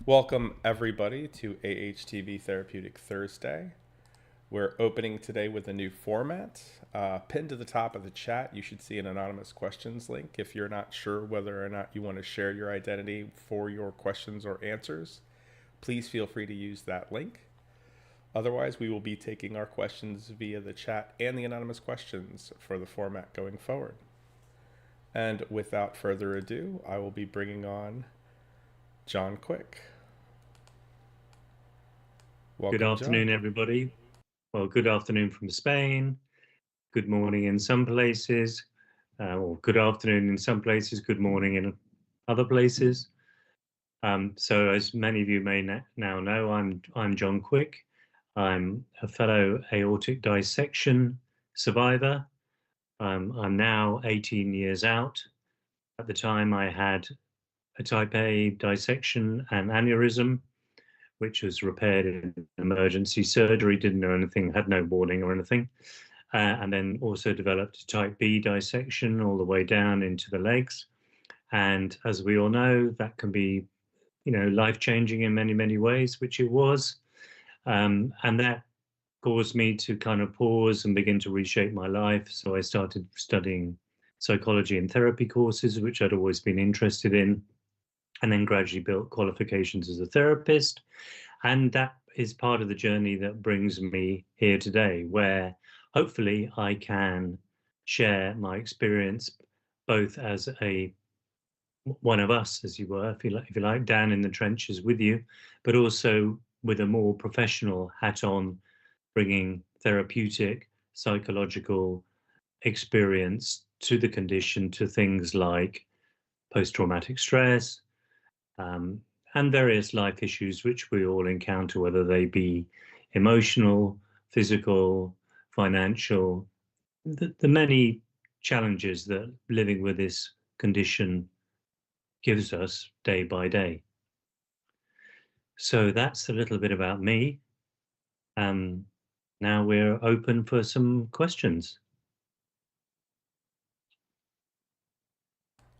Welcome, everybody, to AHTV Therapeutic Thursday. We're opening today with a new format. Pinned to the top of the chat, you should see an anonymous questions link. If you're not sure whether or not you want to share your identity for your questions or answers, please feel free to use that link. Otherwise, we will be taking our questions via the chat and the anonymous questions for the format going forward. And without further ado, I will be bringing on John Quick. Good Welcome, afternoon, John. everybody. Well, good afternoon from Spain. Good morning in some places, or good afternoon in some places, good morning in other places. So as many of you may now know, I'm John Quick. I'm a fellow aortic dissection survivor. I'm now 18 years out. At the time, I had a type A dissection and aneurysm, which was repaired in emergency surgery, didn't know anything, had no warning or anything. And then also developed type B dissection all the way down into the legs. And as we all know, that can be, life-changing in many, many ways, which it was. And that caused me to kind of pause and begin to reshape my life. So I started studying psychology and therapy courses, which I'd always been interested in, and then gradually built qualifications as a therapist. And that is part of the journey that brings me here today, where hopefully I can share my experience both as one of us, as you were, if you like, down in the trenches with you, but also with a more professional hat on, bringing therapeutic, psychological experience to the condition, to things like post-traumatic stress, and various life issues which we all encounter, whether they be emotional, physical, financial, the many challenges that living with this condition gives us day by day. So that's a little bit about me. Now we're open for some questions.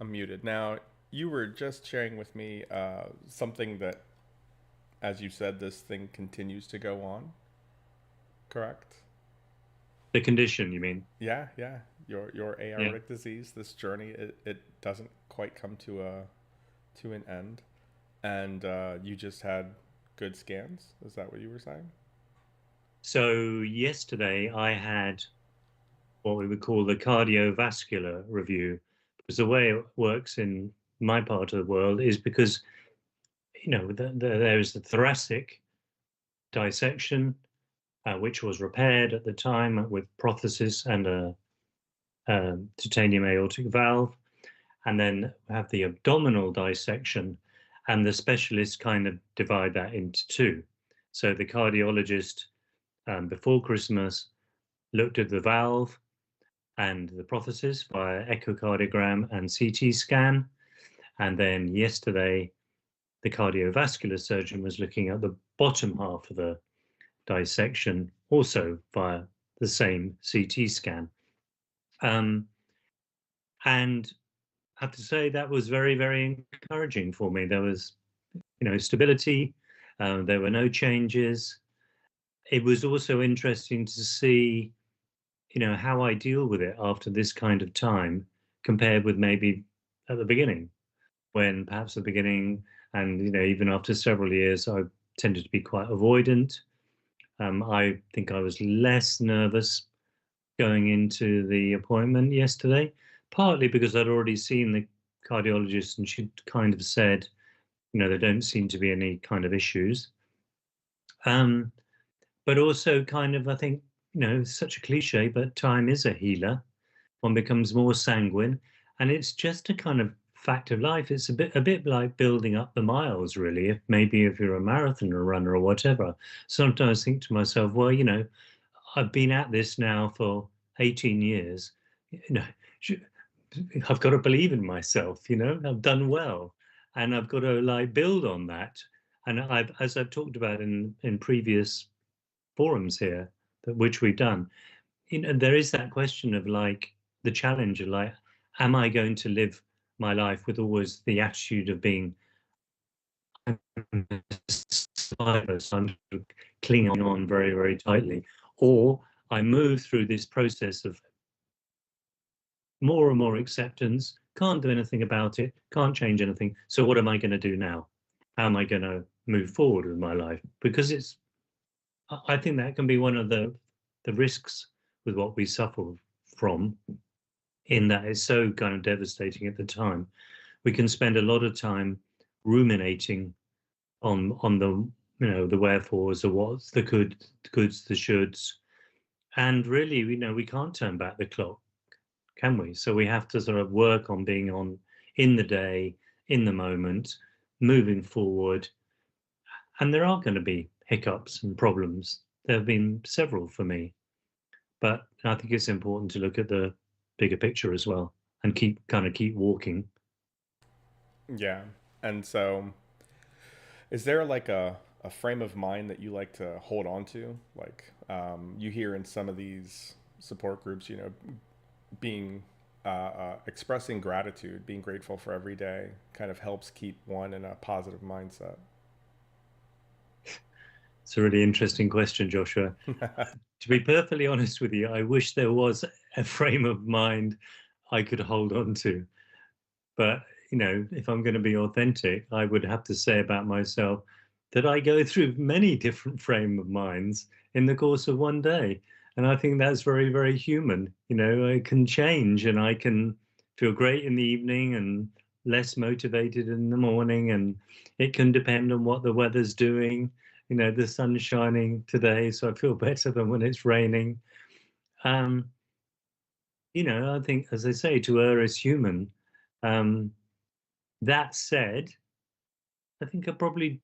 I'm muted. Now, you were just sharing with me something that, as you said, this thing continues to go on, correct? The condition, you mean? Yeah. Your Yeah. aortic disease, this journey, it doesn't quite come to an end, and you just had good scans. Is that what you were saying? So yesterday I had what we would call the cardiovascular review, because the way it works in my part of the world is because there is the thoracic dissection, which was repaired at the time with prosthesis and a titanium aortic valve, and then have the abdominal dissection, and the specialists kind of divide that into two. So the cardiologist before Christmas looked at the valve and the prosthesis via echocardiogram and CT scan. And then yesterday, the cardiovascular surgeon was looking at the bottom half of the dissection, also via the same CT scan. And I have to say that was very, very encouraging for me. There was, stability. There were no changes. It was also interesting to see, how I deal with it after this kind of time compared with maybe at the beginning, when perhaps at the beginning and, even after several years, I tended to be quite avoidant. I think I was less nervous going into the appointment yesterday, partly because I'd already seen the cardiologist and she'd kind of said, there don't seem to be any kind of issues. But also kind of, I think, such a cliche, but time is a healer. One becomes more sanguine, and it's just a kind of fact of life. It's a bit like building up the miles, really. If you're a marathon runner or whatever, sometimes I think to myself, well, I've been at this now for 18 years. I've got to believe in myself. I've done well, and I've got to build on that. And as I've talked about in previous forums here, which we've done, there is that question of the challenge of am I going to live my life with always the attitude of being so I'm clinging on very, very tightly. Or I move through this process of more and more acceptance, can't do anything about it, can't change anything. So what am I going to do now? How am I going to move forward with my life? Because I think that can be one of the risks with what we suffer from, in that it's so kind of devastating at the time. We can spend a lot of time ruminating on the the wherefores, the what's, the goods, the shoulds, and really we can't turn back the clock, can we? So we have to sort of work on being on in the day, in the moment, moving forward. And there are going to be hiccups and problems. There have been several for me, but I think it's important to look at the bigger picture as well and keep walking. Yeah. And so, is there like a frame of mind that you like to hold on to? Like, you hear in some of these support groups, being expressing gratitude, being grateful for every day kind of helps keep one in a positive mindset. It's a really interesting question, Joshua. To be perfectly honest with you, I wish there was a frame of mind I could hold on to. But, if I'm going to be authentic, I would have to say about myself that I go through many different frame of minds in the course of one day. And I think that's very, very human. I can change, and I can feel great in the evening and less motivated in the morning. And it can depend on what the weather's doing. The sun's shining today, so I feel better than when it's raining. Um, I think, as I say, to err is human. Um, that said, I think I probably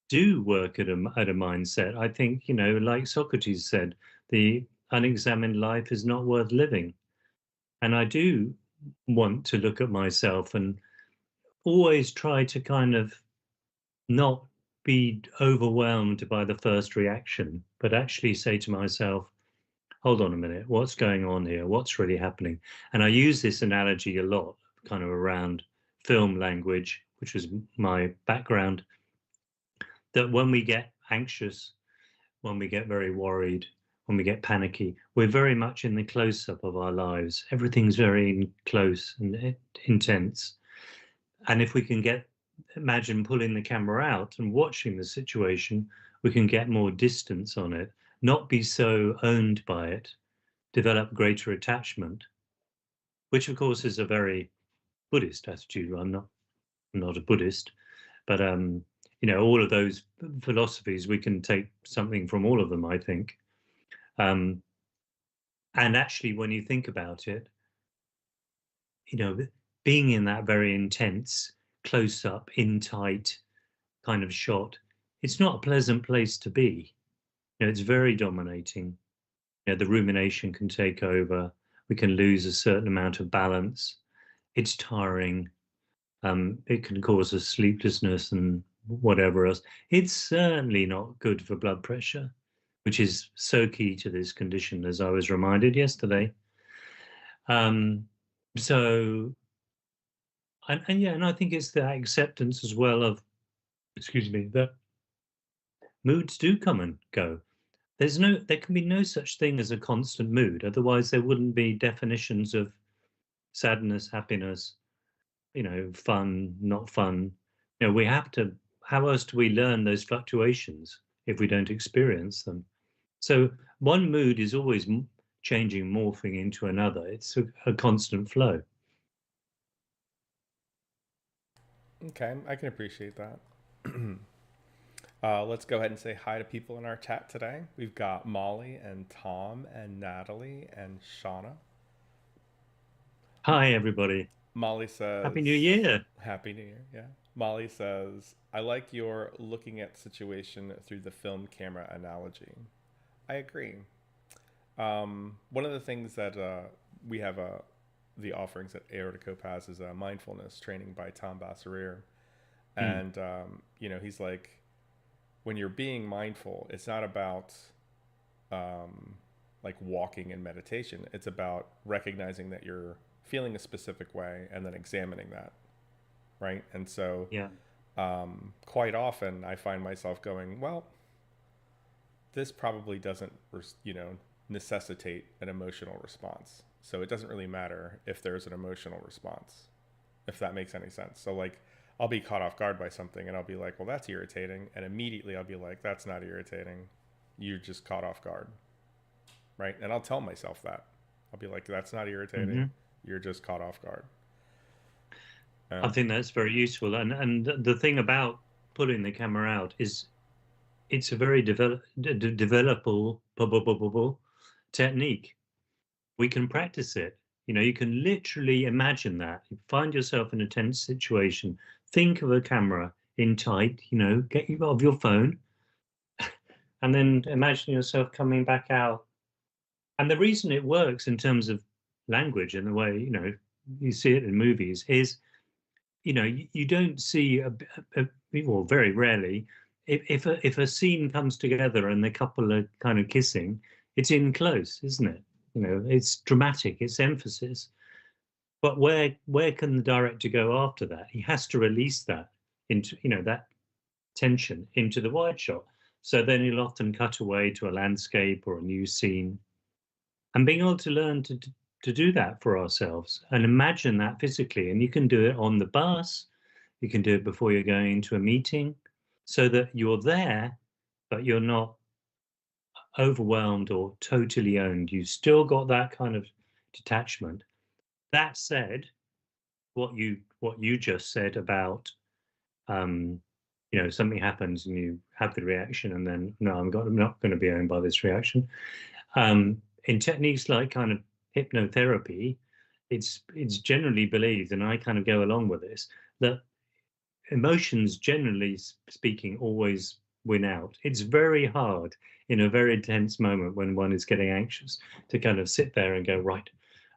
do work at a mindset. I think, like Socrates said, the unexamined life is not worth living. And I do want to look at myself and always try to kind of not be overwhelmed by the first reaction, but actually say to myself, hold on a minute, what's going on here? What's really happening? And I use this analogy a lot, kind of around film language, which was my background, that when we get anxious, when we get very worried, when we get panicky, we're very much in the close up of our lives. Everything's very close and intense. And if we can imagine pulling the camera out and watching the situation, we can get more distance on it, not be so owned by it, develop greater attachment, which of course is a very Buddhist attitude. I'm not a Buddhist, but all of those philosophies, we can take something from all of them, I think. Um, and actually, when you think about it, you know, being in that very intense, close up, in tight kind of shot, it's not a pleasant place to be. It's very dominating. The rumination can take over. We can lose a certain amount of balance. It's tiring. It can cause us sleeplessness and whatever else. It's certainly not good for blood pressure, which is so key to this condition, as I was reminded yesterday. Um, so, and yeah, and I think it's the acceptance as well of, excuse me, that moods do come and go. There can be no such thing as a constant mood. Otherwise, there wouldn't be definitions of sadness, happiness, fun, not fun. We have to, how else do we learn those fluctuations if we don't experience them? So one mood is always changing, morphing into another. It's a constant flow. Okay, I can appreciate that. Let's go ahead and say hi to people in our chat today. We've got Molly and Tom and Natalie and Shauna. Hi, everybody. Molly says, Happy New Year. Happy New Year, yeah. Molly says, I like your looking at situation through the film camera analogy. I agree. One of the things that we have the offerings at Aortic has is a mindfulness training by Tom Bassereer. And, he's like, when you're being mindful, it's not about like walking in meditation. It's about recognizing that you're feeling a specific way and then examining that. Right. And so Yeah. quite often I find myself going, well, this probably doesn't, necessitate an emotional response. So it doesn't really matter if there's an emotional response, if that makes any sense. So like, I'll be caught off guard by something and I'll be like, well, that's irritating. And immediately I'll be like, that's not irritating. You're just caught off guard. Right. And I'll tell myself that. I'll be like, that's not irritating. Hmm. You're just caught off guard. I think that's very useful. And the thing about pulling the camera out is it's a very developable technique. We can practice it. You can literally imagine that. You find yourself in a tense situation, think of a camera in tight, get you off your phone, and then imagine yourself coming back out. And the reason it works in terms of language and the way, you see it in movies is, you don't see well, very rarely, if a scene comes together and the couple are kind of kissing, it's in close, isn't it? It's dramatic, it's emphasis. But where can the director go after that? He has to release that into, that tension into the wide shot. So then he'll often cut away to a landscape or a new scene, and being able to learn to do that for ourselves and imagine that physically. And you can do it on the bus, you can do it before you're going into a meeting, so that you're there, but you're not overwhelmed or totally owned. You've still got that kind of detachment. That said, what you just said about something happens and you have the reaction, and then no, I'm not going to be owned by this reaction. In techniques like kind of hypnotherapy, it's generally believed, and I kind of go along with this, that emotions, generally speaking, always win out. It's very hard in a very tense moment when one is getting anxious to kind of sit there and go, right,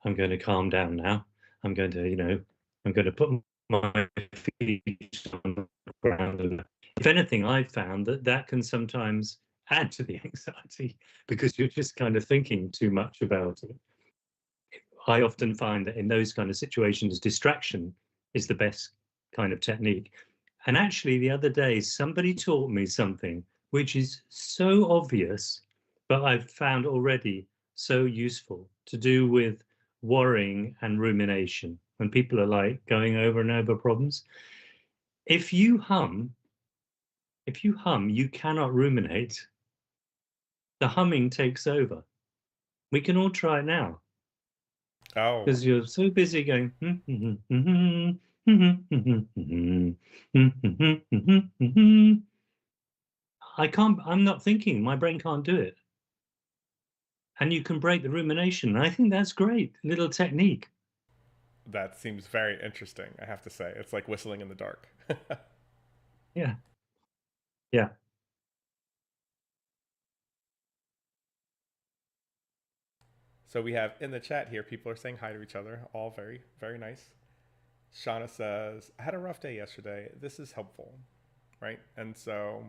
I'm going to calm down now. I'm going to put my feet on the ground. And if anything, I've found that can sometimes add to the anxiety because you're just kind of thinking too much about it. I often find that in those kind of situations, distraction is the best kind of technique. And actually, the other day, somebody taught me something which is so obvious, but I've found already so useful, to do with worrying and rumination. When people are like going over and over problems, if you hum, you cannot ruminate. The humming takes over. We can all try it now. Oh, Because you're so busy going, I'm not thinking, my brain can't do it. And you can break the rumination. And I think that's great. Little technique. that seems very interesting, I have to say. It's like whistling in the dark. Yeah. Yeah. So we have in the chat here, people are saying hi to each other, all very, very nice. Shauna says, I had a rough day yesterday. This is helpful, right? And so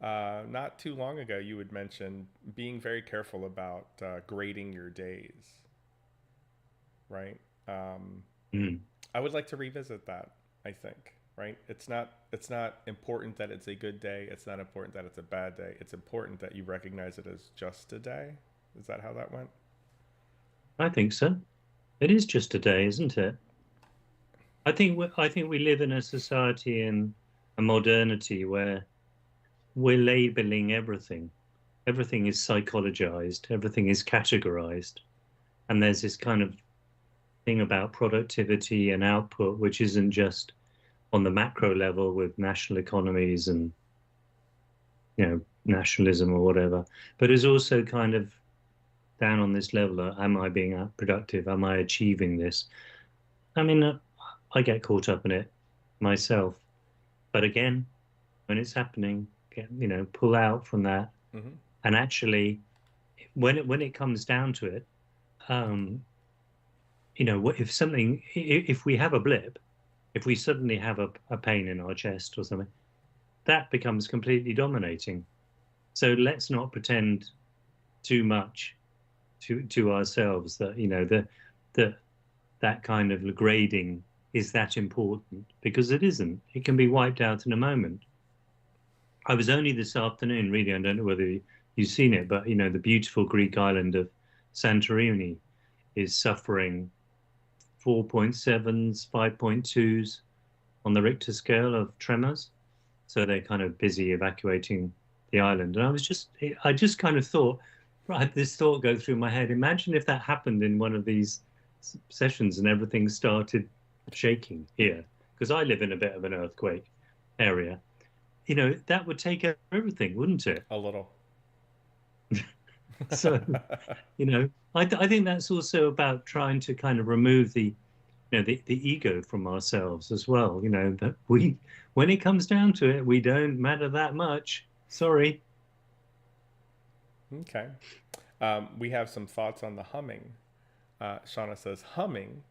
not too long ago, you had mentioned being very careful about grading your days, right? Mm. I would like to revisit that, I think, right? It's not important that it's a good day. It's not important that it's a bad day. It's important that you recognize it as just a day. Is that how that went? I think so. It is just a day, isn't it? I think we live in a society in a modernity where we're labeling everything. Everything is psychologized. Everything is categorized, and there's this kind of thing about productivity and output, which isn't just on the macro level with national economies and nationalism or whatever, but is also kind of down on this level. Am I being productive? Am I achieving this? I mean, I get caught up in it myself, but again, when it's happening, pull out from that, Mm-hmm. and actually, when it comes down to it, um, if we have a blip, if we suddenly have a pain in our chest or something, that becomes completely dominating. So let's not pretend too much to ourselves that that kind of grading is that important, because it isn't. It can be wiped out in a moment. I was only this afternoon reading, I don't know whether you've seen it, but the beautiful Greek island of Santorini is suffering 4.7s, 5.2s on the Richter scale of tremors. So they're kind of busy evacuating the island. And I just kind of thought, right, this thought go through my head. Imagine if that happened in one of these sessions and everything started shaking here, because I live in a bit of an earthquake area. That would take over everything, wouldn't it? A little. So, I think that's also about trying to kind of remove the ego from ourselves as well. That when it comes down to it, we don't matter that much. Sorry. Okay. We have some thoughts on the humming. Shauna says, humming,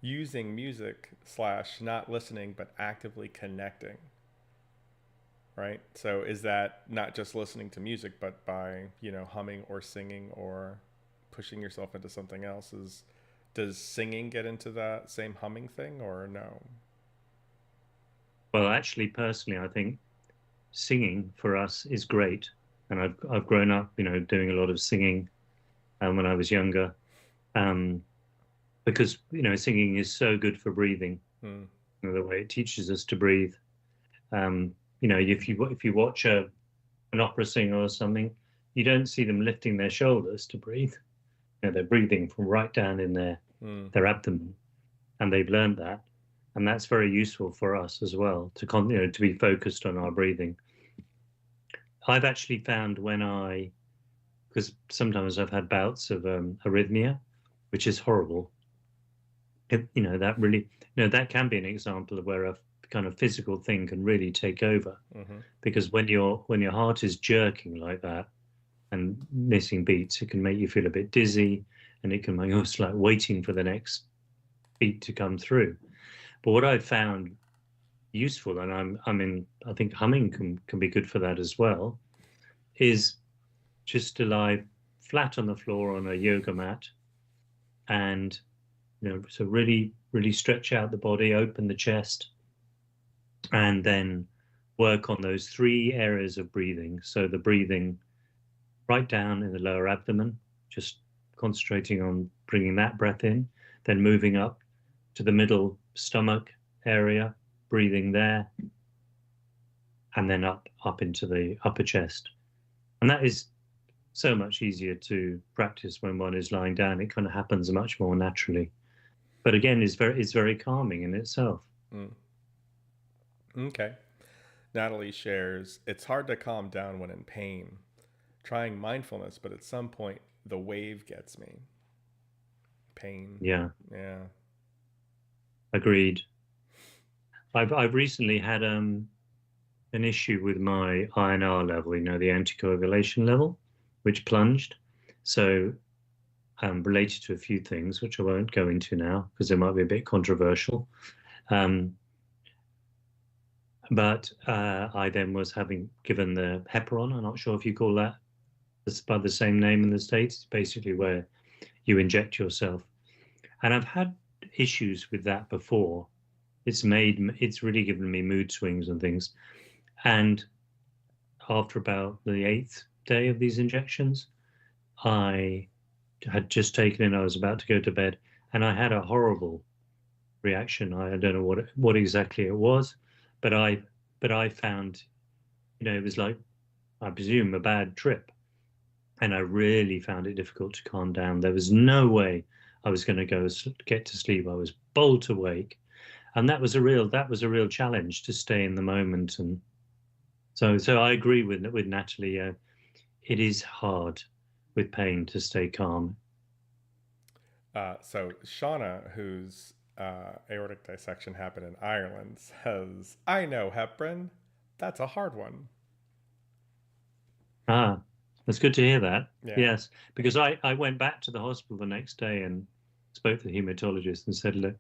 using music / not listening, but actively connecting. Right? So is that not just listening to music, but by, humming or singing or pushing yourself into something else? Does singing get into that same humming thing, or no? Well, actually, personally, I think singing for us is great. And I've grown up, doing a lot of singing when I was younger, because, singing is so good for breathing. The way it teaches us to breathe. If you watch an opera singer or something, you don't see them lifting their shoulders to breathe. They're breathing from right down in their abdomen, and they've learned that, and that's very useful for us as well to be focused on our breathing. I've actually found because sometimes I've had bouts of arrhythmia, which is horrible. That really, that can be an example of where a kind of physical thing can really take over, because when your heart is jerking like that and missing beats, it can make you feel a bit dizzy, and it can make us like waiting for the next beat to come through. But what I've found useful, and I think humming can be good for that as well, is just to lie flat on the floor on a yoga mat, and so really stretch out the body, open the chest, and then work on those 3 areas of breathing. So the breathing right down in the lower abdomen, just concentrating on bringing that breath in, then moving up to the middle stomach area, breathing there, and then up into the upper chest. And that is so much easier to practice when one is lying down. It kind of happens much more naturally. But again, it's very calming in itself. Okay. Natalie shares, it's hard to calm down when in pain. Trying mindfulness, but at some point the wave gets me. Pain. Yeah. Yeah. Agreed. I've recently had an issue with my INR level, the anticoagulation level, which plunged. So related to a few things, which I won't go into now because they might be a bit controversial. But I then was having given the heparin. I'm not sure if you call that by the same name in the States. It's basically where you inject yourself. And I've had issues with that before. It's really given me mood swings and things. And after about the 8th day of these injections, I had just taken it. I was about to go to bed, and I had a horrible reaction. I don't know what exactly it was, but I found, it was like, I presume, a bad trip, and I really found it difficult to calm down. There was no way I was going to get to sleep. I was bolt awake, and that was a real challenge to stay in the moment. And so I agree with Natalie. It is hard with pain to stay calm. So Shauna, whose aortic dissection happened in Ireland, says, I know heparin. That's a hard one. That's good to hear that. Yeah. Yes, because I went back to the hospital the next day and spoke to the hematologist and said, look,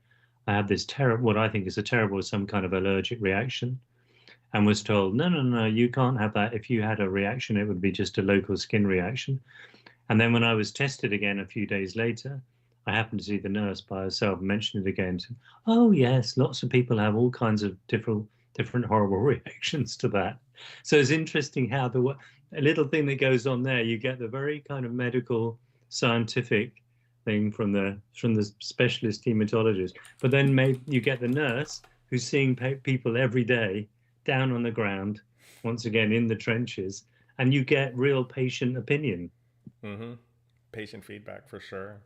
I have this what I think is some kind of allergic reaction, and was told, no, you can't have that. If you had a reaction, it would be just a local skin reaction. And then when I was tested again a few days later, I happened to see the nurse by herself mention it again. So, oh yes, lots of people have all kinds of different horrible reactions to that. So it's interesting how a little thing that goes on there, you get the very kind of medical, scientific thing from the specialist hematologist, but then maybe you get the nurse who's seeing people every day down on the ground, once again in the trenches, and you get real patient opinion. Mm-hmm. Patient feedback for sure.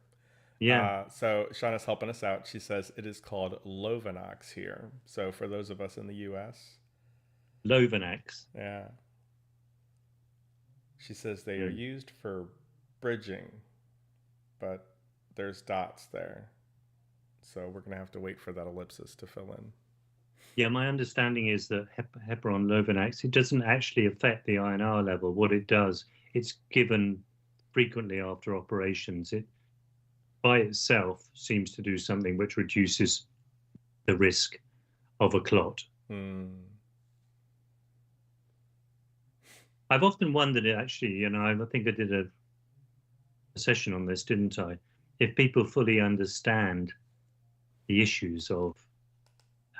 Yeah, So Shauna's helping us out. She says it is called Lovenox here. So for those of us in the U.S., Lovenox. yeah, she says they are Mm. used for bridging, but there's dots there. So we're going to have to wait for that ellipsis to fill in. Yeah, my understanding is that heparin Lovenox, it doesn't actually affect the INR level. What it does, it's given frequently after operations. It by itself seems to do something which reduces the risk of a clot. Hmm. I've often wondered, actually, I think I did a session on this, didn't I? If people fully understand the issues of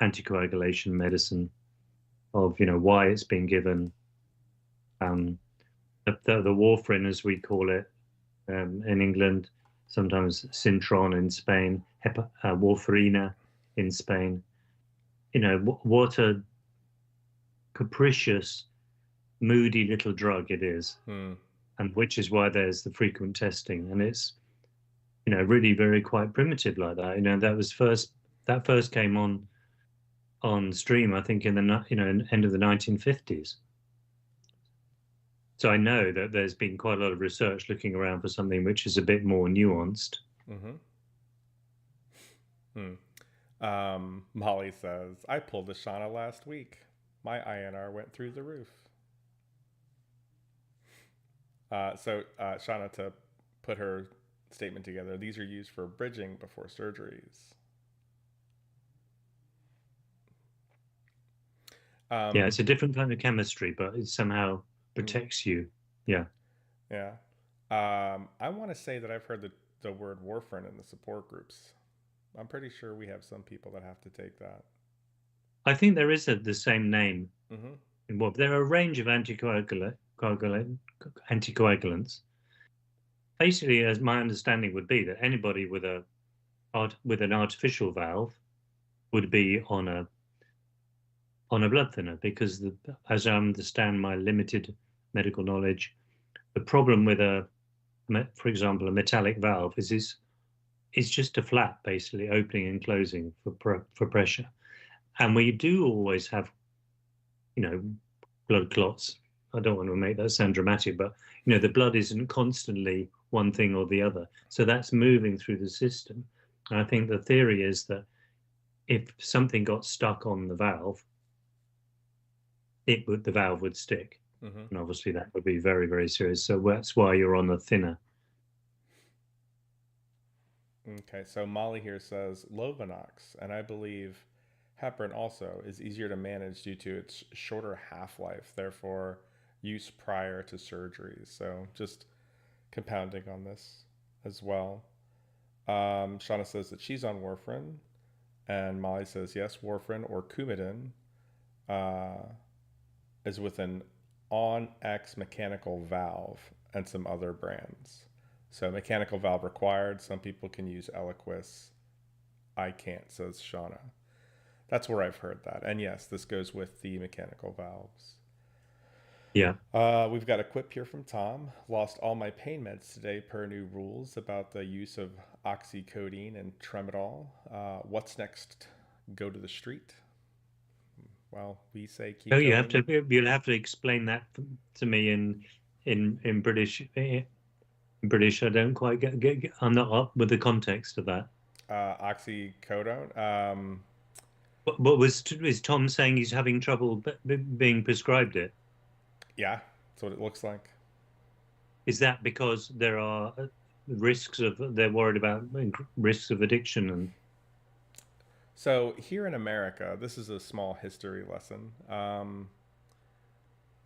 anticoagulation medicine, of why it's been given, um, the warfarin, as we call it in England, sometimes Sintron in Spain, warfarina in Spain. What a capricious, moody little drug it is, Hmm. and which is why there's the frequent testing, and it's really very quite primitive like that. That first came on stream, I think, in the end of the 1950s. So I know that there's been quite a lot of research looking around for something which is a bit more nuanced. Mm-hmm. Hmm. Molly says, I pulled a Shauna last week. My INR went through the roof. Shauna, to put her statement together, these are used for bridging before surgeries. Yeah, it's a different kind of chemistry, but it somehow Mm, protects you. Yeah. yeah. I want to say that I've heard the word warfarin in the support groups. I'm pretty sure we have some people that have to take that. I think there is the same name Mm-hmm. involved. There are a range of anticoagulants. Basically, as my understanding would be, that anybody with an artificial valve would be on a blood thinner, because as I understand my limited medical knowledge, the problem with for example, a metallic valve is it's just a flap basically opening and closing for pressure, and we do always have you know blood clots. I don't want to make that sound dramatic, but the blood isn't constantly one thing or the other, so that's moving through the system. And I think the theory is that if something got stuck on the valve, the valve would stick, Mm-hmm. and obviously that would be very, very serious. So that's why you're on a thinner. Okay, so Molly here says Lovenox, and I believe heparin also is easier to manage due to its shorter half life, therefore, use prior to surgeries. So just compounding on this as well. Shauna says that she's on warfarin, and Molly says yes, warfarin or Coumadin uh, is with an on-X mechanical valve and some other brands. So mechanical valve required. Some people can use Eliquis. I can't, says Shauna. That's where I've heard that. And yes, this goes with the mechanical valves. Yeah. We've got a quip here from Tom. Lost all my pain meds today per new rules about the use of oxycodone and tramadol. What's next? Go to the street? Well, we say Oh, keep going. you'll have to explain that to me in British. In British, I don't quite get. I'm not up with the context of that. Oxycodone. What is Tom saying? He's having trouble being prescribed it. Yeah, that's what it looks like. Is that because there are risks of they're worried about risks of addiction and So here in America, this is a small history lesson.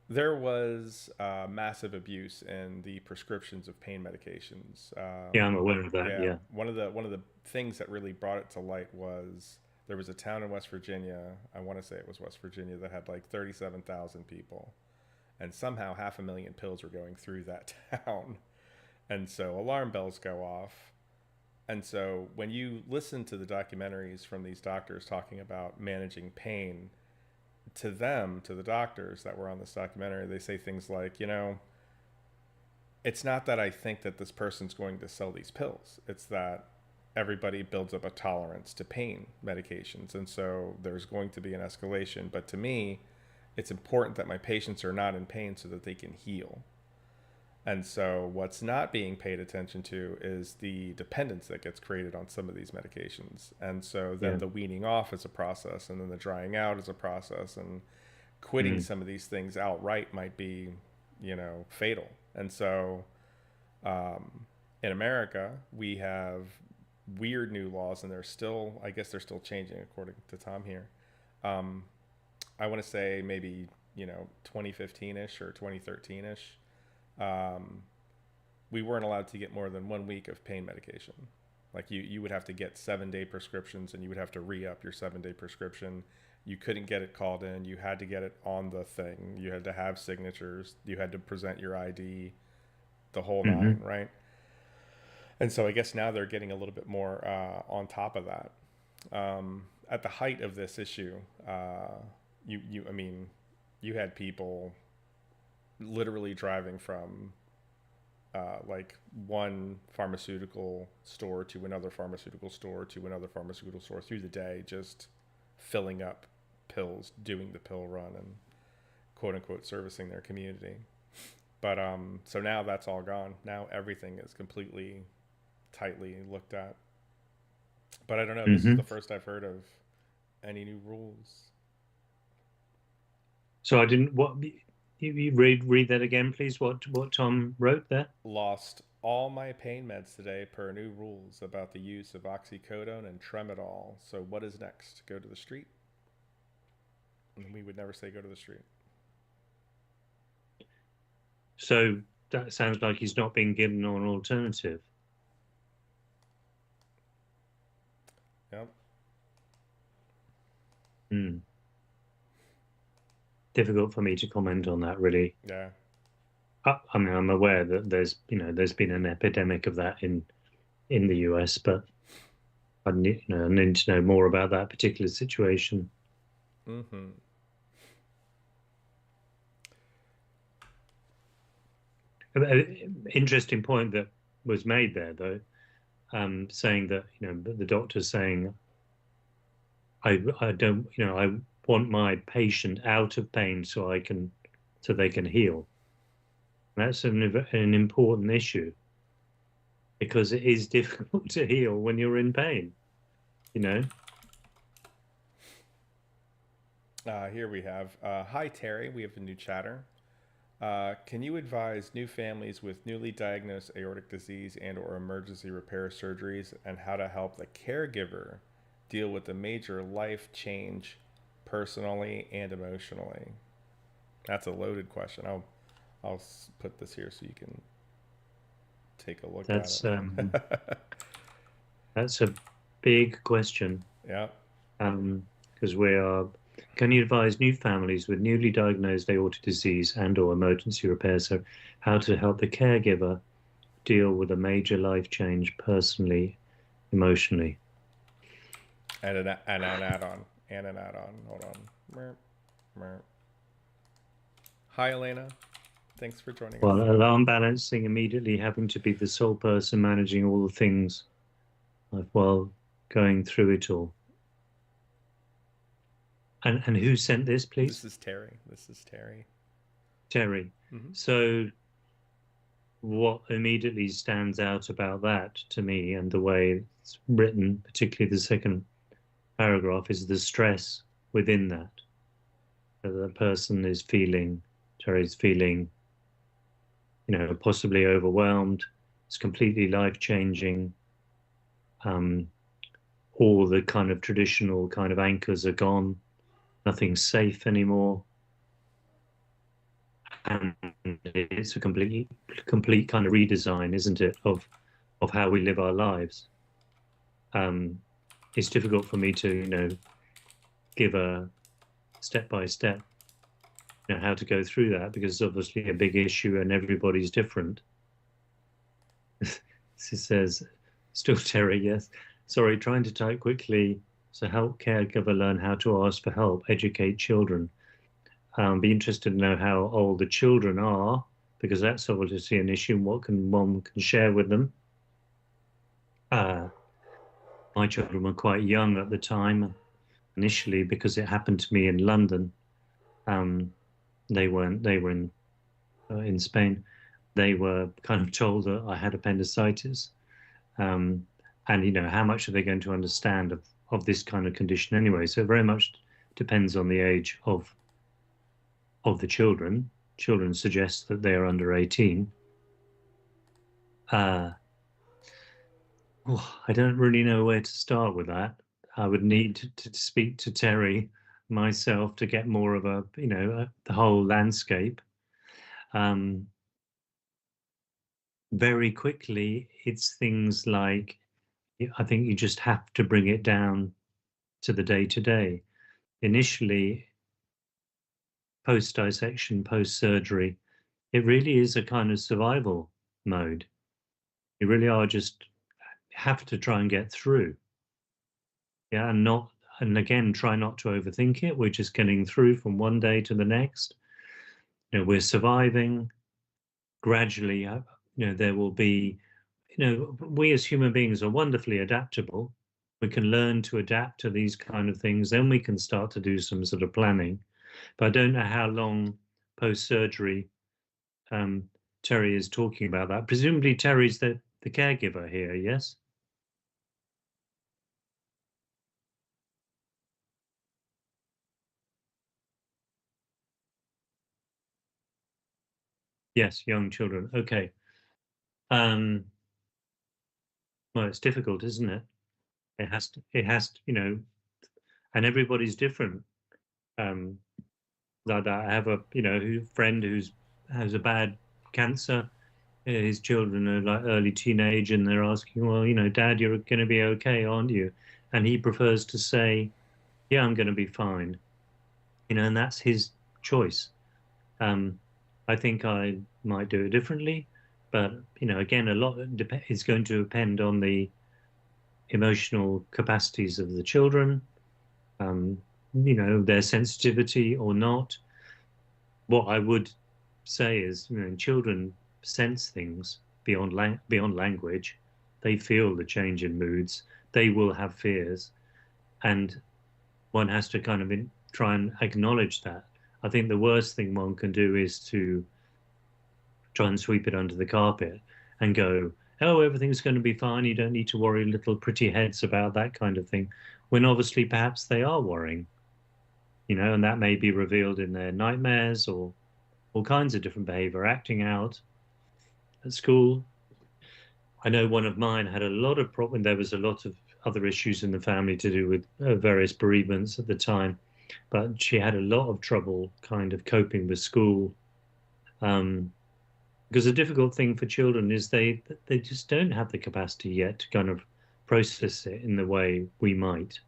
There was massive abuse in the prescriptions of pain medications. Yeah, I'm aware of that. Yeah, Yeah. one of the things that really brought it to light was there was a town in West Virginia. I want to say it was West Virginia that had like 37,000 people, and somehow 500,000 pills were going through that town. And so alarm bells go off. And so when you listen to the documentaries from these doctors talking about managing pain, to them, to the doctors that were on this documentary, they say things like, it's not that I think that this person's going to sell these pills. It's that everybody builds up a tolerance to pain medications. And so there's going to be an escalation. But to me, it's important that my patients are not in pain so that they can heal. And so what's not being paid attention to is the dependence that gets created on some of these medications. And so then Yeah. the weaning off is a process, and then the drying out is a process, and quitting Mm. some of these things outright might be, fatal. And so in America, we have weird new laws, and I guess they're still changing according to Tom here. Um, I want to say maybe, 2015-ish or 2013-ish. Um, we weren't allowed to get more than 1 week of pain medication. Like you would have to get 7-day prescriptions, and you would have to re-up your 7-day prescription. You couldn't get it called in. You had to get it on the thing. You had to have signatures. You had to present your ID, the whole Hmm. nine, right? And so I guess now they're getting a little bit more on top of that. At the height of this issue, I mean, you had people literally driving from like one pharmaceutical store to another pharmaceutical store to another pharmaceutical store through the day, just filling up pills, doing the pill run, and quote unquote servicing their community. But so now that's all gone. Now everything is completely tightly looked at. But I don't know. This is Hmm. the first I've heard of any new rules. So I didn't. What you read that again, please? What Tom wrote there? Lost all my pain meds today per new rules about the use of oxycodone and tramadol. So what is next? Go to the street? And we would never say go to the street. So that sounds like he's not being given an alternative. Yep. Hmm. Difficult for me to comment on that, really. Yeah. I mean, I'm aware that there's been an epidemic of that in the US, but I need to know more about that particular situation. Mm-hmm. Interesting point that was made there, though, saying that the doctor's saying, I don't, I want my patient out of pain so they can heal. That's an important issue because it is difficult to heal when you're in pain, you know. Here we have. Hi, Terry. We have a new chatter. Can you advise new families with newly diagnosed aortic disease and/or emergency repair surgeries, and how to help the caregiver deal with the major life change personally and emotionally? That's a loaded question. I'll put this here so you can take a look at That's it. that's a big question. Yeah. Because we are. Can you advise new families with newly diagnosed aortic disease and/or emergency repair, so how to help the caregiver deal with a major life change personally, emotionally? And an add-on. And an add-on. Hold on. Merp, merp. Hi, Elena. Thanks for joining us. Well, alarm balancing, immediately having to be the sole person managing all the things while going through it all. And who sent this, please? This is Terry. This is Terry. Terry. Mm-hmm. So what immediately stands out about that to me and the way it's written, particularly the second paragraph, is the stress within that. So the person is feeling, Terry's feeling, possibly overwhelmed. It's completely life changing. All the kind of traditional kind of anchors are gone. Nothing's safe anymore. and it's a complete kind of redesign, isn't it, of how we live our lives. It's difficult for me to give a step by step how to go through that, because it's obviously a big issue and everybody's different. This says, still Terry, yes. Sorry, trying to type quickly. So help caregiver learn how to ask for help, educate children. Be interested to know how old the children are, because that's obviously an issue and what one can share with them. My children were quite young at the time, initially, because it happened to me in London. They were in Spain. They were kind of told that I had appendicitis. And how much are they going to understand of this kind of condition anyway? So it very much depends on the age of the children. Children suggest that they are under 18. I don't really know where to start with that. I would need to speak to Terry myself to get more of the whole landscape. Very quickly, it's things like, I think you just have to bring it down to the day to day. Initially, post dissection, post surgery, it really is a kind of survival mode. You really are just have to try and get through. Yeah, and again, try not to overthink it. We're just getting through from one day to the next. We're surviving. Gradually, there will be, we as human beings are wonderfully adaptable. We can learn to adapt to these kind of things. Then we can start to do some sort of planning. But I don't know how long post-surgery Terry is talking about that. Presumably Terry's the caregiver here, yes? Yes, young children. Okay. Well, it's difficult, isn't it? It has to, and everybody's different. Like I have a friend who's has a bad cancer. His children are like early teenage, and they're asking, well, Dad, you're going to be okay, aren't you? And he prefers to say, yeah, I'm going to be fine. And that's his choice. I think I might do it differently, but again, a lot is going to depend on the emotional capacities of the children, their sensitivity or not. What I would say is, children sense things beyond language. They feel the change in moods. They will have fears, and one has to kind of try and acknowledge that. I think the worst thing one can do is to try and sweep it under the carpet and go, oh, everything's going to be fine. You don't need to worry, little pretty heads, about that kind of thing. When obviously perhaps they are worrying, and that may be revealed in their nightmares or all kinds of different behavior, acting out at school. I know one of mine had a lot of problem. There was a lot of other issues in the family to do with various bereavements at the time, but she had a lot of trouble kind of coping with school. Because the difficult thing for children is they just don't have the capacity yet to kind of process it in the way we might.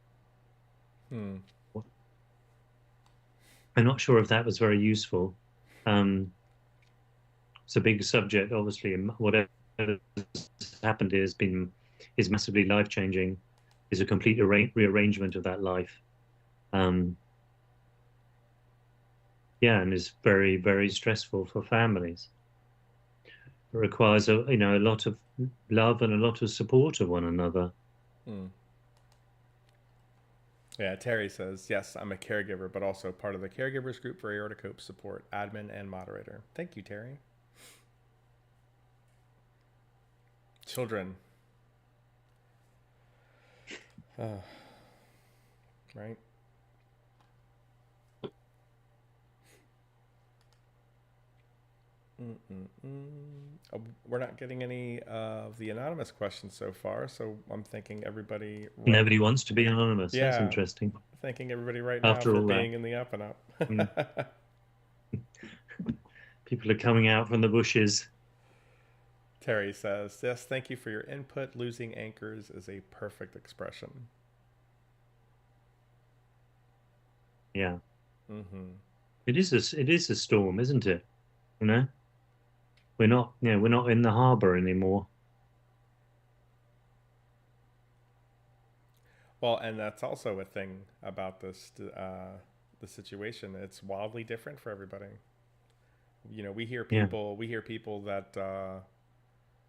I'm not sure if that was very useful. It's a big subject, obviously, and whatever has happened is massively life-changing, is a complete rearrangement of that life. Yeah, and is very, very stressful for families. It requires a lot of love and a lot of support of one another. Yeah, Terry says, yes, I'm a caregiver, but also part of the caregivers group for Aortic Hope support, admin and moderator. Thank you, Terry. Children. Right? We're not getting any of the anonymous questions so far, so I'm thanking everybody. Nobody wants to be anonymous. Yeah, that's interesting. Thanking everybody right now After for all being that. in the up and up. People are coming out from the bushes. Terry says, yes, thank you for your input. Losing anchors is a perfect expression. Yeah, Mm-hmm. it is a storm, isn't it? You know, we're not in the harbor anymore. Well, and that's also a thing about the situation. It's wildly different for everybody. Yeah, We hear people that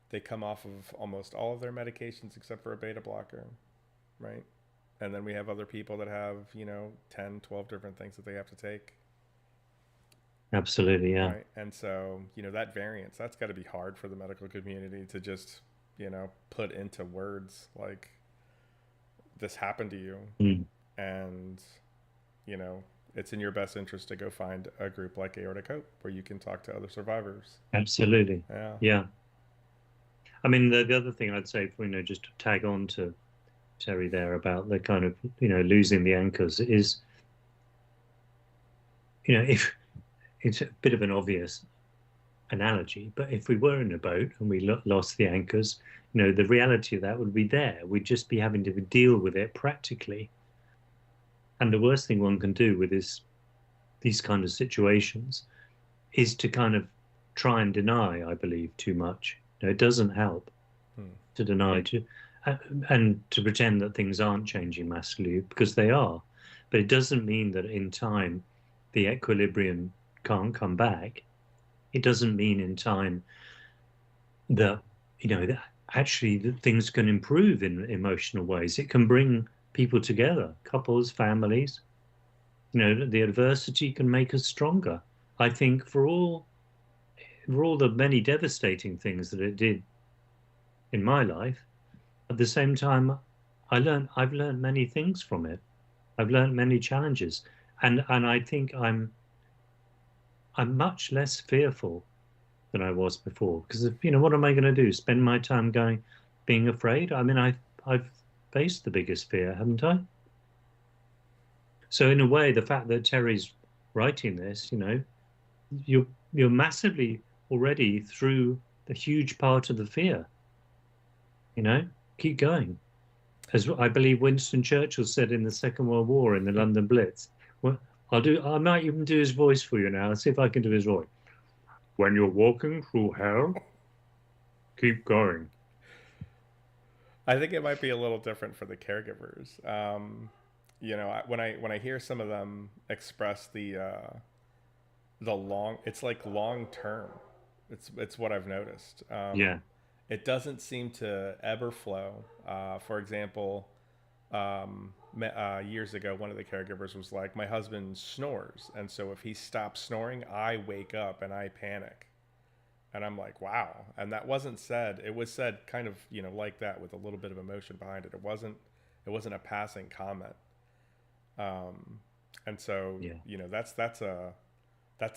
they come off of almost all of their medications except for a beta blocker, right? And then we have other people that have, 10, 12 different things that they have to take, absolutely. Yeah, right? And so, that variance, that's got to be hard for the medical community to just, put into words like this happened to you. mm, And, you know, it's in your best interest to go find a group like Aortic Hope where you can talk to other survivors. absolutely. Yeah. Yeah. I mean, the other thing I'd say, just to tag on to Terry there about the kind of, losing the anchors is, if it's a bit of an obvious analogy, but if we were in a boat and we lost the anchors, the reality of that would be there. We'd just be having to deal with it practically. And the worst thing one can do with these kind of situations is to kind of try and deny, I believe, too much. It doesn't help Hmm. to deny uh, and to pretend that things aren't changing massively because they are. But it doesn't mean that in time the equilibrium can't come back. It doesn't mean in time that that actually that things can improve in emotional ways. It can bring people together, couples, families. The adversity can make us stronger. I think for all the many devastating things that it did in my life, at the same time, I've learned many things from it. I've learned many challenges, and I think I'm much less fearful than I was before. Because what am I going to do? Spend my time being afraid? I mean, I've faced the biggest fear, haven't I? So in a way, the fact that Terry's writing this, you're massively already through the huge part of the fear. Keep going. As I believe Winston Churchill said in the Second World War in the London Blitz. Well, I might even do his voice for you now. Let's see if I can do his voice. When you're walking through hell, keep going. I think it might be a little different for the caregivers. When I hear some of them express it's like long term. It's what I've noticed. Yeah, It doesn't seem to ebb or flow. For example, years ago, one of the caregivers was like, "My husband snores, and so if he stops snoring, I wake up and I panic." And I'm like, "Wow!" And that wasn't said. It was said kind of like that with a little bit of emotion behind it. It wasn't a passing comment. Um, and so yeah. that's a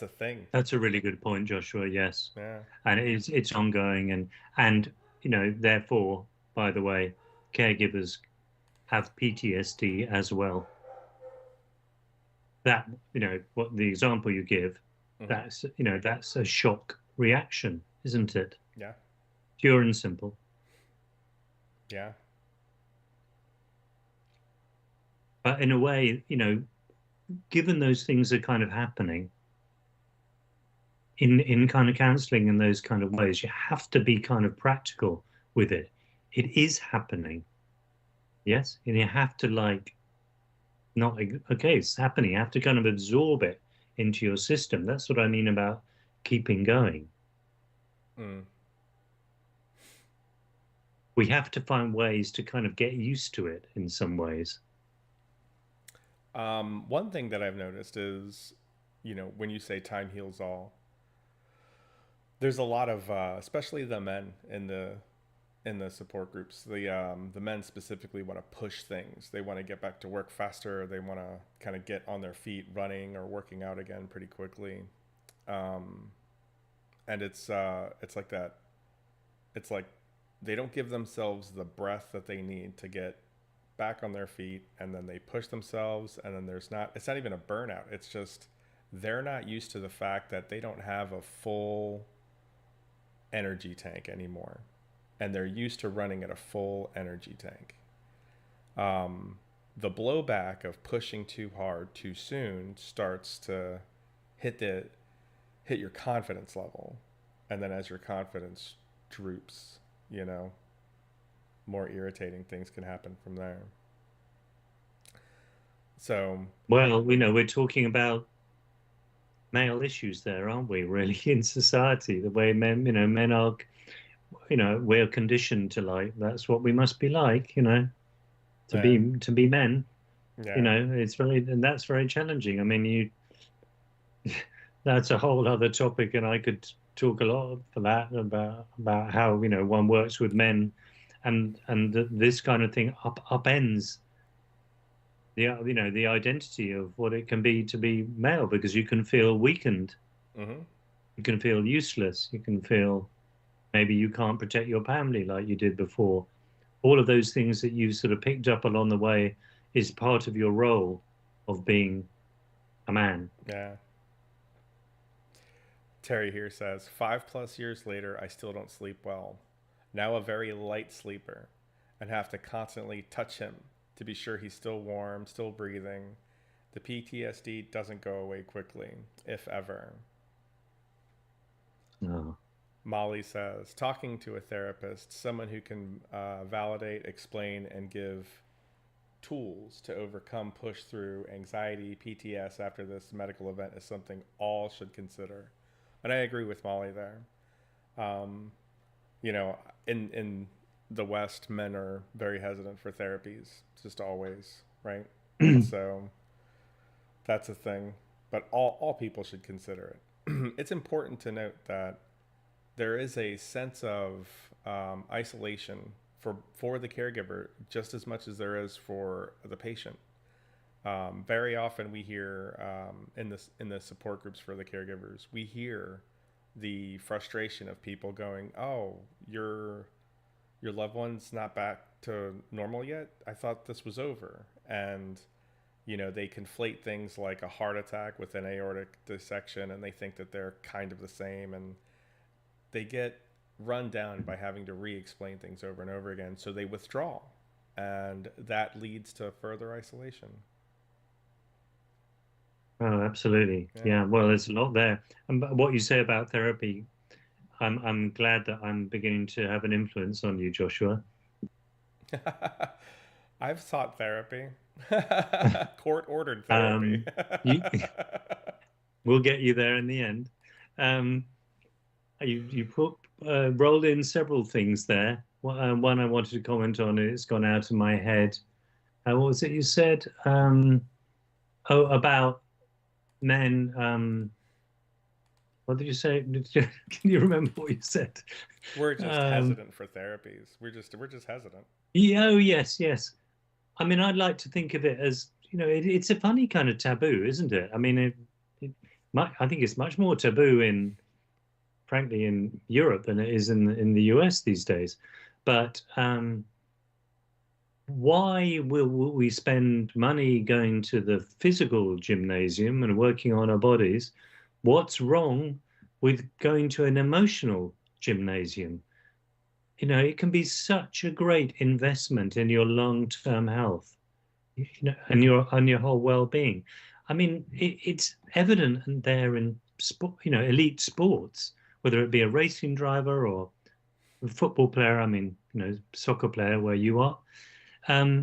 thing. That's a really good point, Joshua. Yes, Yeah. and it's ongoing, and therefore, by the way, caregivers have PTSD as well. That what the example you give, Hmm. that's a shock reaction, isn't it? Yeah. Pure and simple. Yeah. But in a way, given those things are kind of happening in kind of counseling in those kind of ways, you have to be kind of practical with it. It is happening, yes, and you have to not okay, it's happening. You have to kind of absorb it into your system. That's what I mean about keeping going. Mm. We have to find ways to kind of get used to it in some ways. One thing that I've noticed is, when you say time heals all, there's a lot of, especially the men in the support groups. The men specifically want to push things. They want to get back to work faster. They want to kind of get on their feet, running or working out again pretty quickly. Um, and it's like that. It's like they don't give themselves the breath that they need to get back on their feet, and then they push themselves, and then it's not even a burnout. It's just they're not used to the fact that they don't have a full energy tank anymore, and they're used to running at a full energy tank. The blowback of pushing too hard too soon starts to hit the hit your confidence level, and then as your confidence droops, you know, more irritating things can happen from there. So Well, we're talking about male issues there, aren't we? Really, in society, the way men are, we're conditioned to like that's what we must be like, to yeah, be men. yeah, It's and that's very challenging. I mean, that's a whole other topic, and I could talk a lot for that about how one works with men, and this kind of thing upends the identity of what it can be to be male, because you can feel weakened, mm-hmm. you can feel useless, you can feel maybe you can't protect your family like you did before. All of those things that you sort of picked up along the way is part of your role of being a man. Yeah. Terry here says 5+ years later, I still don't sleep well. Now a very light sleeper, and have to constantly touch him to be sure he's still warm, still breathing. The PTSD doesn't go away quickly, if ever. Oh. Molly says, talking to a therapist, someone who can validate, explain, and give tools to overcome, push through anxiety, PTS after this medical event is something all should consider. And I agree with Molly there. Um, in the West, men are very hesitant for therapies, just always, right? So that's a thing. But all people should consider it. It's important to note that there is a sense of isolation for the caregiver just as much as there is for the patient. Very often we hear in the support groups for the caregivers, we hear the frustration of people going, "Oh, your loved one's not back to normal yet. I thought this was over." And they conflate things like a heart attack with an aortic dissection, and they think that they're kind of the same, and they get run down by having to re-explain things over and over again. So they withdraw, and that leads to further isolation. Oh, absolutely. Yeah. Yeah. Well, there's a lot there. And what you say about therapy, I'm glad that I'm beginning to have an influence on you, Joshua. I've sought therapy. Court ordered therapy. Um, you, we'll get you there in the end. Um, you rolled in several things there. One I wanted to comment on, it's gone out of my head. What was it you said? About men. What did you say? Can you remember what you said? We're just hesitant for therapies. We're just hesitant. Yeah, oh, yes, yes. I mean, I'd like to think of it as, it's a funny kind of taboo, isn't it? I mean, I think it's much more taboo frankly, in Europe than it is in the US these days. But why will we spend money going to the physical gymnasium and working on our bodies? What's wrong with going to an emotional gymnasium? It can be such a great investment in your long-term health, and your whole well-being. I mean, it's evident there in sport, elite sports, whether it be a racing driver or a football player. I mean, soccer player where you are. The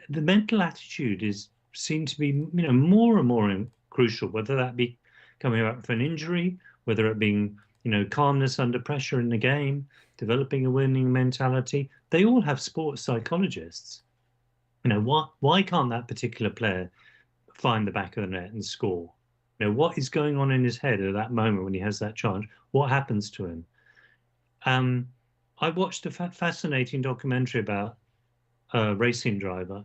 mental attitude is seen to be, more and more crucial, whether that be coming back from an injury, whether it being, calmness under pressure in the game, developing a winning mentality. They all have sports psychologists. Why can't that particular player find the back of the net and score? What is going on in his head at that moment when he has that chance? What happens to him? I watched a fascinating documentary about a racing driver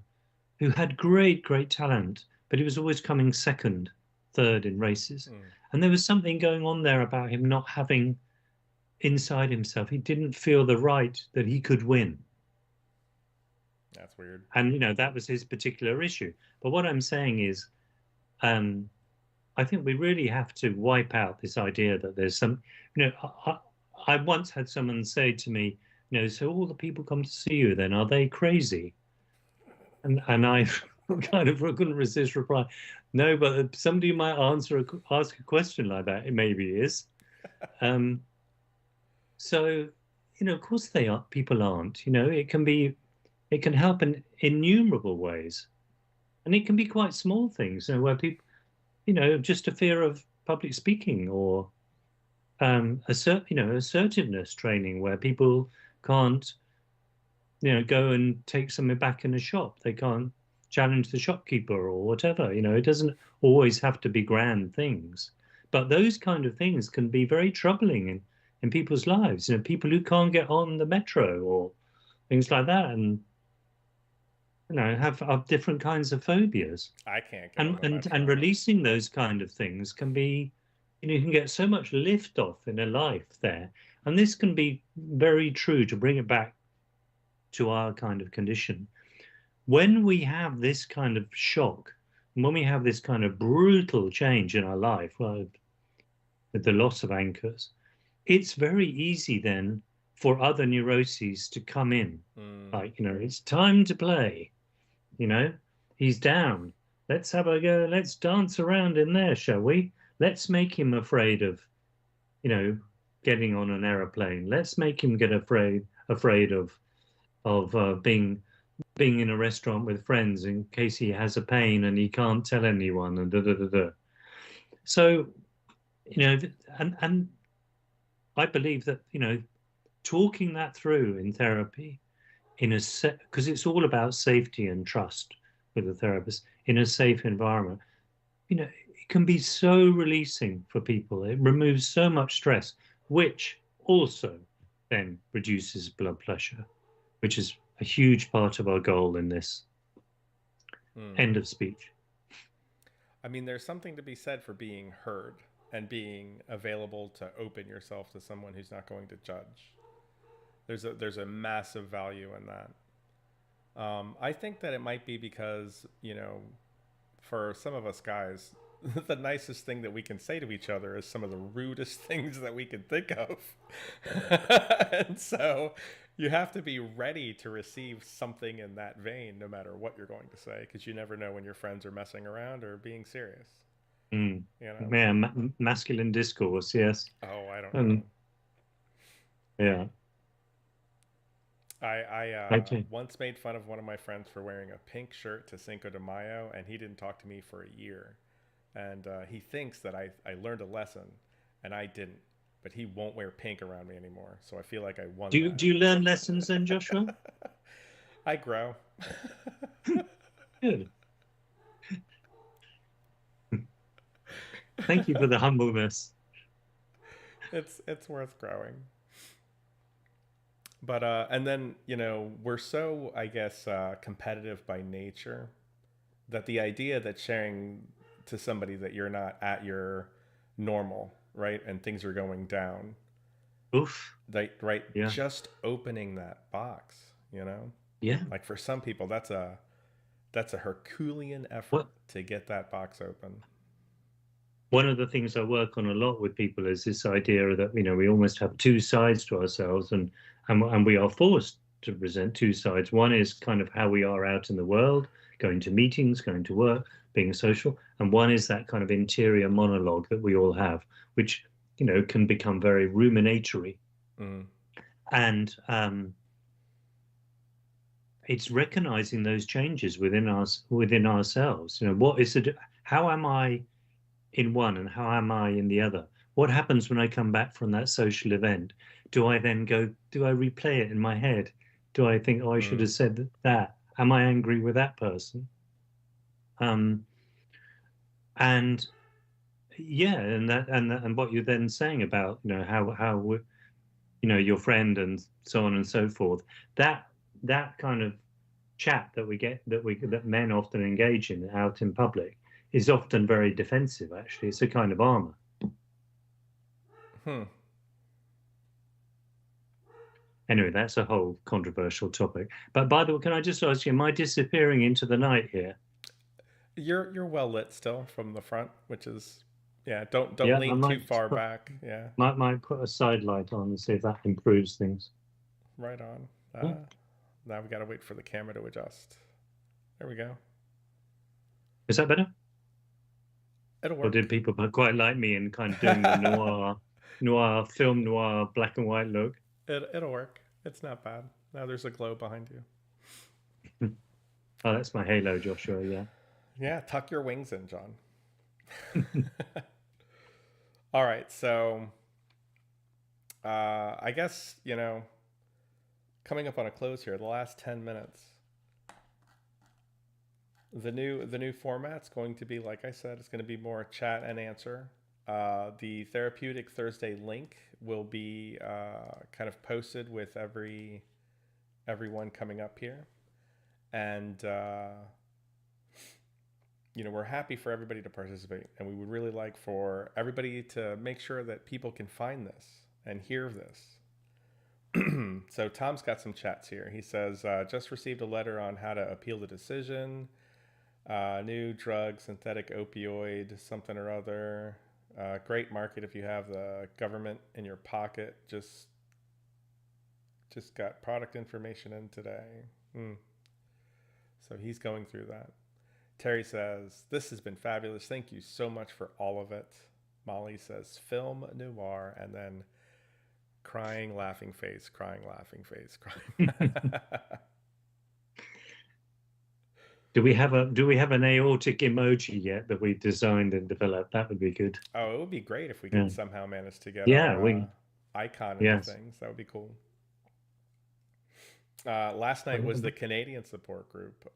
who had great, great talent, but he was always coming second, third in races. And there was something going on there about him not having inside himself. He didn't feel the right that he could win. That's weird. And, that was his particular issue. But what I'm saying is, I think we really have to wipe out this idea that there's some, you know, I once had someone say to me, so all the people come to see you then, are they crazy? And I kind of couldn't resist reply, no, but somebody might ask a question like that. It maybe is. Um, so, of course they are. People aren't. It can help in innumerable ways, and it can be quite small things, where people, just a fear of public speaking or assertiveness training, where people can't, go and take something back in a shop. They can't challenge the shopkeeper or whatever. It doesn't always have to be grand things, but those kind of things can be very troubling in people's lives. People who can't get on the metro or things like that, and have different kinds of phobias. I can't get on and the and and metro. releasing those kind of things can be, you can get so much lift off in a life there. And this can be very true, to bring it back to our kind of condition. When we have this kind of shock, and when we have this kind of brutal change in our life, well, with the loss of anchors, it's very easy then for other neuroses to come in. Like, it's time to play. He's down. Let's have a go. Let's dance around in there, shall we? Let's make him afraid of, getting on an aeroplane. Let's make him get afraid of being in a restaurant with friends in case he has a pain and he can't tell anyone, and da da da da. So, and I believe that, talking that through in therapy, because it's all about safety and trust with the therapist in a safe environment, it can be so releasing for people. It removes so much stress, which also then reduces blood pressure, which is a huge part of our goal in this. End of speech. I mean, there's something to be said for being heard and being available to open yourself to someone who's not going to judge. There's a massive value in that. I think that it might be because, for some of us guys, the nicest thing that we can say to each other is some of the rudest things that we can think of. And so you have to be ready to receive something in that vein, no matter what you're going to say, because you never know when your friends are messing around or being serious. Mm. You know? Yeah, masculine discourse, yes. Oh, I don't know. And yeah. I Okay. once made fun of one of my friends for wearing a pink shirt to Cinco de Mayo, and he didn't talk to me for a year. And he thinks that I learned a lesson, and I didn't. But he won't wear pink around me anymore, so I feel like I won Do you learn lessons then, Joshua? that. I grow. Good. Thank you for the humbleness. It's worth growing. But and then we're so, I guess, competitive by nature, that the idea that sharing to somebody that you're not at your normal, right, and things are going down, Oof. right, Yeah. just opening that box, Yeah. like for some people that's a Herculean effort What to get that box open. One of the things I work on a lot with people is this idea that, we almost have two sides to ourselves, and we are forced to present two sides. One is kind of how we are out in the world, going to meetings, going to work, being social, and one is that kind of interior monologue that we all have, which, can become very ruminatory. Mm. And it's recognizing those changes within us, within ourselves. What is it? How am I in one and how am I in the other? What happens when I come back from that social event? Do I replay it in my head? Do I think, oh, I should have said that? Am I angry with that person? And yeah, and what you're then saying about, how your friend and so on and so forth, that kind of chat that men often engage in out in public is often very defensive. Actually, it's a kind of armor. Hmm. Anyway, that's a whole controversial topic. But by the way, can I just ask you, am I disappearing into the night here? You're well lit still from the front, which is yeah. Don't Yeah, I lean too might far back. Yeah, might put a side light on and see if that improves things. right on. Yeah. Now we gotta wait for the camera to adjust. There we go. Is that better? It'll Or did work. people quite like me in kind of doing the noir film noir black and white look? It'll work. It's not bad. Now there's a glow behind you. Oh, that's my halo, Joshua. Yeah. Yeah, tuck your wings in, John. All right, so I guess coming up on a close here. The last 10 minutes. The new format's going to be, like I said, it's going to be more chat and answer. The Therapeutic Thursday link will be kind of posted with everyone coming up here, and we're happy for everybody to participate, and we would really like for everybody to make sure that people can find this and hear this. So Tom's got some chats here. He says, just received a letter on how to appeal the decision. New drug, synthetic opioid, something or other. Great market if you have the government in your pocket. Just got product information in today. So he's going through that. Terry says, this has been fabulous. Thank you so much for all of it. Molly says, film noir, and then crying, laughing face, crying, laughing face, crying. Do we have an aortic emoji yet that we've designed and developed? That would be good. Oh, it would be great if we Yeah. could somehow manage to get Yeah, our icon into yes. things. That would be cool. Last night was the Canadian support group.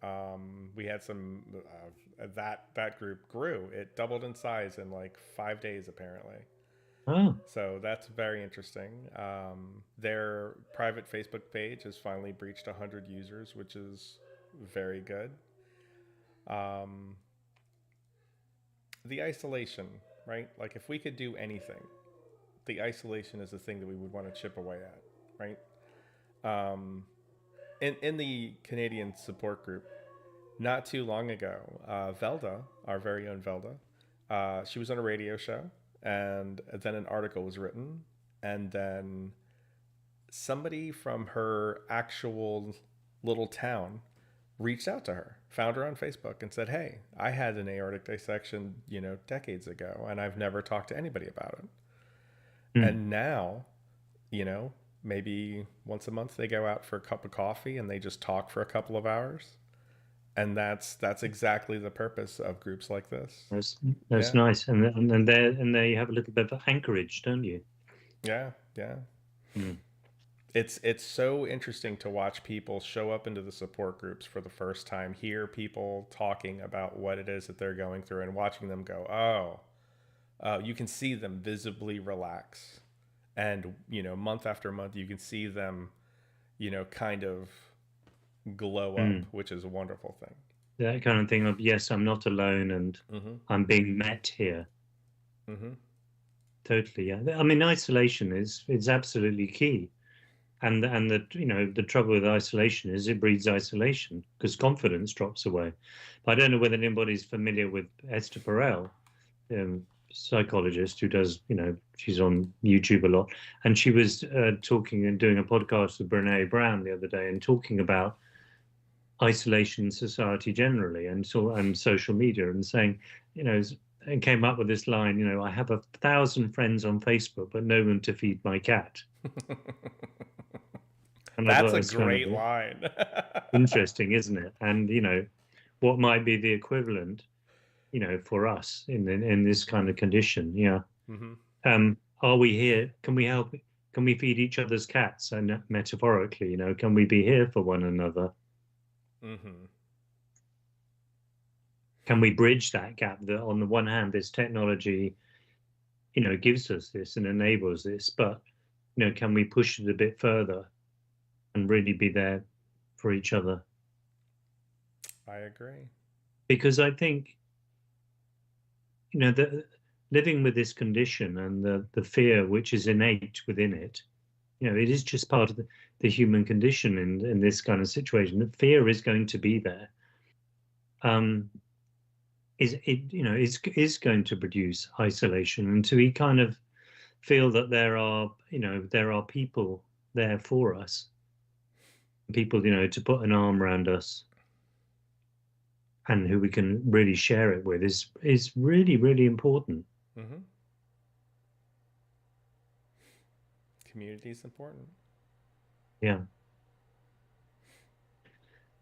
We had some that group grew. It doubled in size in like 5 days apparently. Oh, So that's very interesting. Their private Facebook page has finally breached 100 users, which is very good. The isolation, right? Like if we could do anything, the isolation is the thing that we would want to chip away at, right? In the Canadian support group, not too long ago, Velda, our very own Velda, she was on a radio show, and then an article was written, and then somebody from her actual little town reached out to her, found her on Facebook, and said, "Hey, I had an aortic dissection, decades ago, and I've never talked to anybody about it." And now, maybe once a month they go out for a cup of coffee and they just talk for a couple of hours. And that's exactly the purpose of groups like this. That's nice. And there you have a little bit of anchorage, don't you? Yeah. It's so interesting to watch people show up into the support groups for the first time, hear people talking about what it is that they're going through, and watching them go, you can see them visibly relax. And, month after month, you can see them, kind of glow up, which is a wonderful thing. That kind of thing of, yes, I'm not alone and I'm being met here. Totally, yeah. I mean, isolation is absolutely key. And the trouble with isolation is it breeds isolation because confidence drops away. But I don't know whether anybody's familiar with Esther Perel, psychologist who does, she's on YouTube a lot, and she was talking and doing a podcast with Brene Brown the other day and talking about isolation in society generally and social media, and saying, and came up with this line, I have 1,000 friends on Facebook, but no one to feed my cat. And that's a great line. Interesting, isn't it? And what might be the equivalent, for us in this kind of condition? Yeah. Are we here? Can we help? Can we feed each other's cats? And metaphorically, can we be here for one another? Can we bridge that gap that on the one hand, this technology, gives us this and enables this, but, can we push it a bit further and really be there for each other? I agree. Because I think, living with this condition and the fear which is innate within it, it is just part of the human condition in this kind of situation. The fear is going to be there. is going to produce isolation, and to kind of feel that there are people there for us, people to put an arm around us and who we can really share it with is really, really important. Mm-hmm. Community is important. Yeah.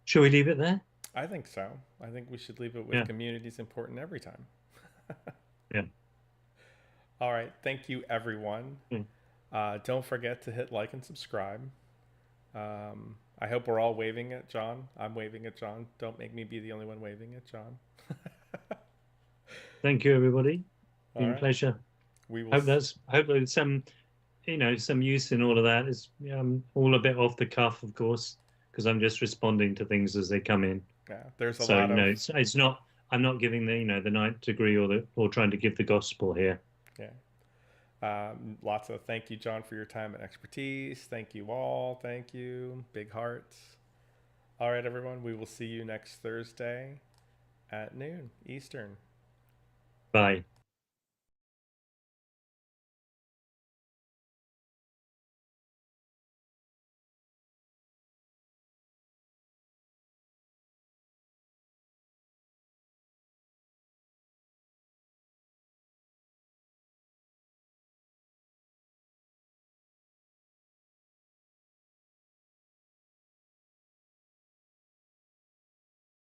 Shall we leave it there? I think so. I think we should leave it with Yeah. community is important every time. Yeah. All right. Thank you, everyone. Mm. Don't forget to hit like and subscribe. I hope we're all waving at John. I'm waving at John. Don't make me be the only one waving at John. Thank you, everybody. All Been a right. pleasure. We will. Hope there's some some use in all of that. It's all a bit off the cuff, of course, because I'm just responding to things as they come in. Yeah. There's a So lot of. it's not. I'm not giving the ninth degree or trying to give the gospel here. Yeah. Lots of thank you, John, for your time and expertise. Thank you all. Thank you. Big hearts. All right, everyone. We will see you next Thursday at noon Eastern. Bye.